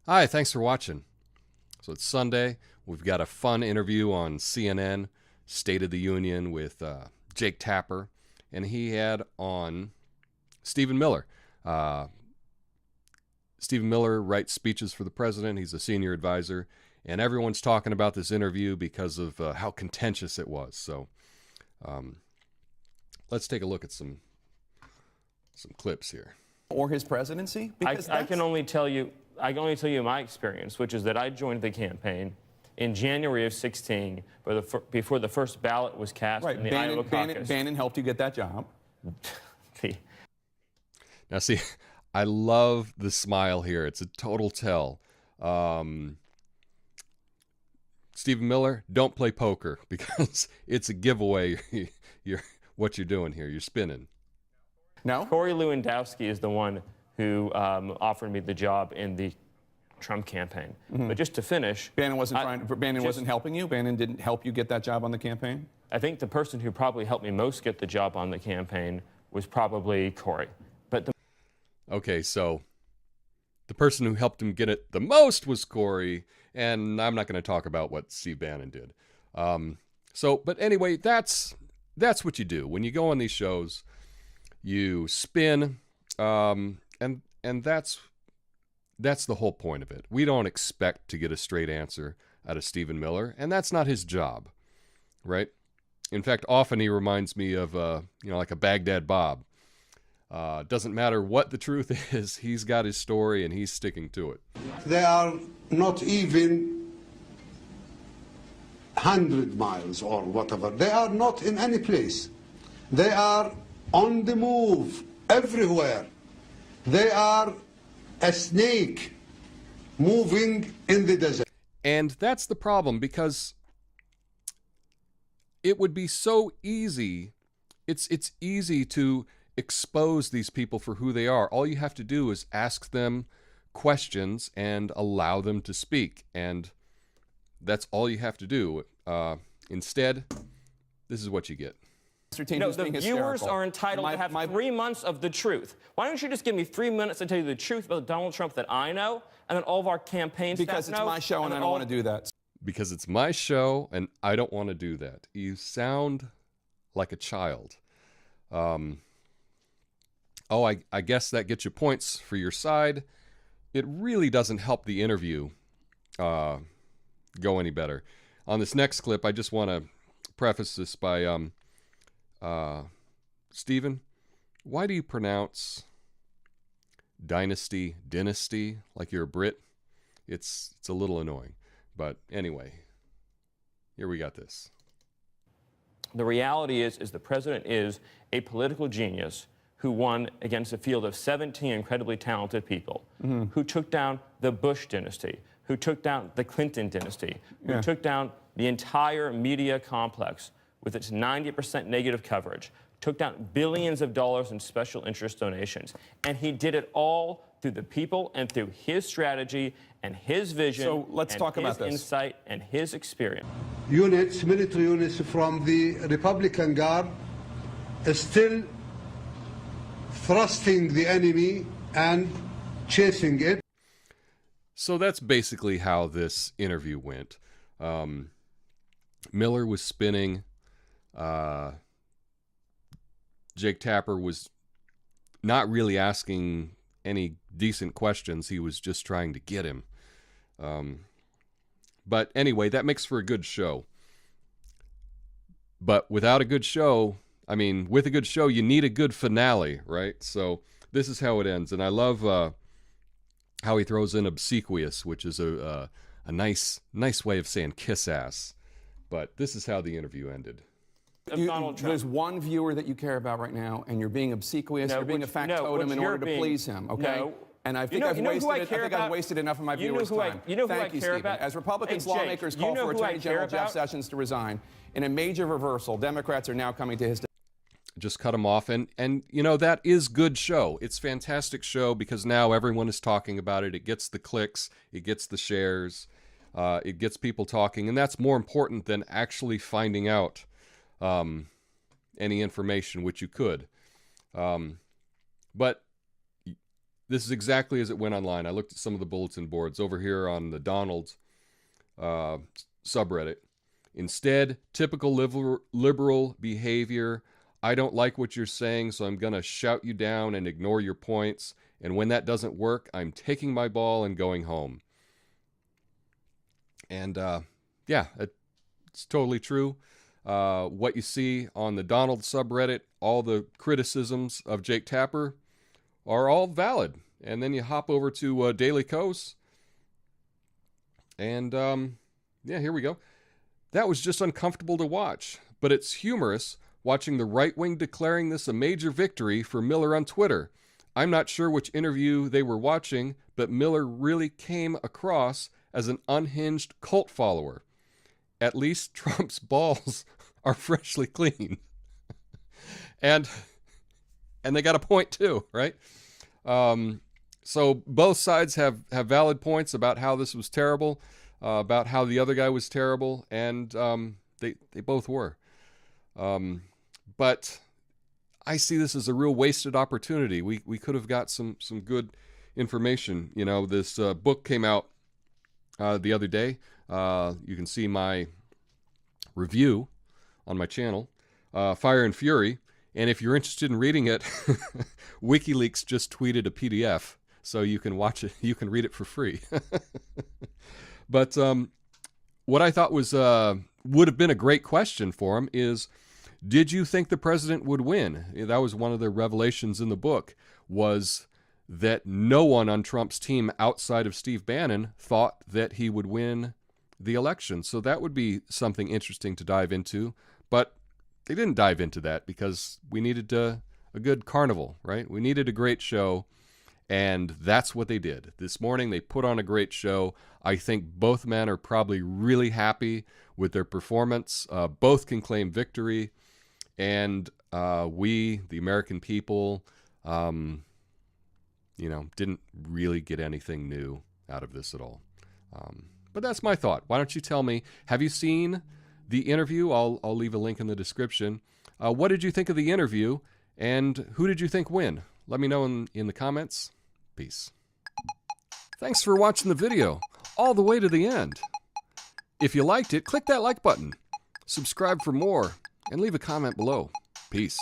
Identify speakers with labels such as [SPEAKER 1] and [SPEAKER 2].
[SPEAKER 1] Hi, thanks for watching. So it's Sunday. We've got a fun interview on CNN, State of the Union, with Jake Tapper, and he had on Stephen Miller. Uh, Stephen Miller writes speeches for the president. He's a senior advisor, and everyone's talking about this interview because of how contentious it was. So let's take a look at some clips here.
[SPEAKER 2] Or his presidency? Because
[SPEAKER 3] I can only tell you my experience, which is that I joined the campaign in January of 16, before the first ballot was cast in the Iowa caucus.
[SPEAKER 2] Bannon helped you get that job.
[SPEAKER 1] Now, see, I love the smile here. It's a total tell. Stephen Miller, don't play poker because it's a giveaway. What you're doing here, you're spinning.
[SPEAKER 2] No?
[SPEAKER 3] Corey Lewandowski is the one who offered me the job in the Trump campaign. But just to finish,
[SPEAKER 2] Bannon wasn't helping you? Bannon didn't help you get that job on the campaign?
[SPEAKER 3] I think the person who probably helped me most get the job on the campaign was probably Corey.
[SPEAKER 1] Okay, so the person who helped him get it the most was Corey, and I'm not going to talk about what Steve Bannon did. But anyway, that's what you do when you go on these shows. You spin, and that's the whole point of it. We don't expect to get a straight answer out of Stephen Miller, and that's not his job, right? In fact, often he reminds me of like a Baghdad Bob. Doesn't matter what the truth is, he's got his story and he's sticking to it.
[SPEAKER 4] They are not even 100 miles or whatever. They are not in any place. They are on the move everywhere. They are a snake moving in the desert.
[SPEAKER 1] And that's the problem, because it would be so easy. It's easy to expose these people for who they are. All you have to do is ask them questions and allow them to speak. And that's all you have to do. Instead, this is what you get.
[SPEAKER 3] No, the viewers are entitled to have 3 months of the truth. Why don't you just give me 3 minutes to tell you the truth about Donald Trump that I know, and then all of our campaign staff know?
[SPEAKER 2] Because it's my show and I don't want to do that.
[SPEAKER 1] Because it's my show and I don't want to do that. You sound like a child. I guess that gets you points for your side. It really doesn't help the interview go any better. On this next clip, I just want to preface this by... Stephen, why do you pronounce dynasty like you're a Brit? It's a little annoying. But anyway, here we got this.
[SPEAKER 3] The reality is the president is a political genius who won against a field of 17 incredibly talented people, who took down the Bush dynasty, who took down the Clinton dynasty, who took down the entire media complex with its 90% negative coverage, took down billions of dollars in special interest donations. And he did it all through the people and through his strategy and his vision.
[SPEAKER 2] So let's talk about this.
[SPEAKER 3] His insight and his experience.
[SPEAKER 4] Military units from the Republican Guard are still thrusting the enemy and chasing it.
[SPEAKER 1] So that's basically how this interview went. Miller was spinning. Jake Tapper was not really asking any decent questions. He was just trying to get him. But anyway, that makes for a good show. But without a good show, with a good show, you need a good finale, right? So this is how it ends. And I love how he throws in obsequious, which is a nice way of saying kiss ass. But this is how the interview ended.
[SPEAKER 2] There's one viewer that you care about right now, and you're being obsequious. You're being a factotum in order to please him, okay?
[SPEAKER 3] No.
[SPEAKER 2] And I think I've wasted enough of my viewers' time. Thank you, Stephen. As Republicans, lawmakers call for Attorney General Jeff Sessions to resign, in a major reversal, Democrats are now coming to his...
[SPEAKER 1] Just cut him off, and that is good show. It's fantastic show because now everyone is talking about it. It gets the clicks, it gets the shares, it gets people talking, and that's more important than actually finding out any information, which you could. But this is exactly as it went online. I looked at some of the bulletin boards over here on the Donald subreddit. Instead, typical liberal behavior. I don't like what you're saying, so I'm going to shout you down and ignore your points. And when that doesn't work, I'm taking my ball and going home. And yeah, it's totally true. What you see on the Donald subreddit, all the criticisms of Jake Tapper are all valid. And then you hop over to Daily Kos. And yeah, here we go. That was just uncomfortable to watch, but it's humorous watching the right wing declaring this a major victory for Miller on Twitter. I'm not sure which interview they were watching, but Miller really came across as an unhinged cult follower. At least Trump's balls are freshly clean. and they got a point too, right? So both sides have valid points about how this was terrible, about how the other guy was terrible, and they both were. But I see this as a real wasted opportunity. We could have got some good information. You know, this book came out the other day. You can see my review on my channel, Fire and Fury. And if you're interested in reading it, WikiLeaks just tweeted a PDF, so you can watch it. You can read it for free. But what I thought was would have been a great question for him is, did you think the president would win? That was one of the revelations in the book, was that no one on Trump's team outside of Steve Bannon thought that he would win the election. So that would be something interesting to dive into. But they didn't dive into that because we needed a good carnival, right? We needed a great show, and that's what they did. This morning they put on a great show. I think both men are probably really happy with their performance. Both can claim victory. And we, the American people, didn't really get anything new out of this at all. But that's my thought. Why don't you tell me, have you seen the interview? I'll leave a link in the description. What did you think of the interview, and who did you think win? Let me know in the comments. Peace. Thanks for watching the video all the way to the end. If you liked it, click that like button, subscribe for more, and leave a comment below. Peace.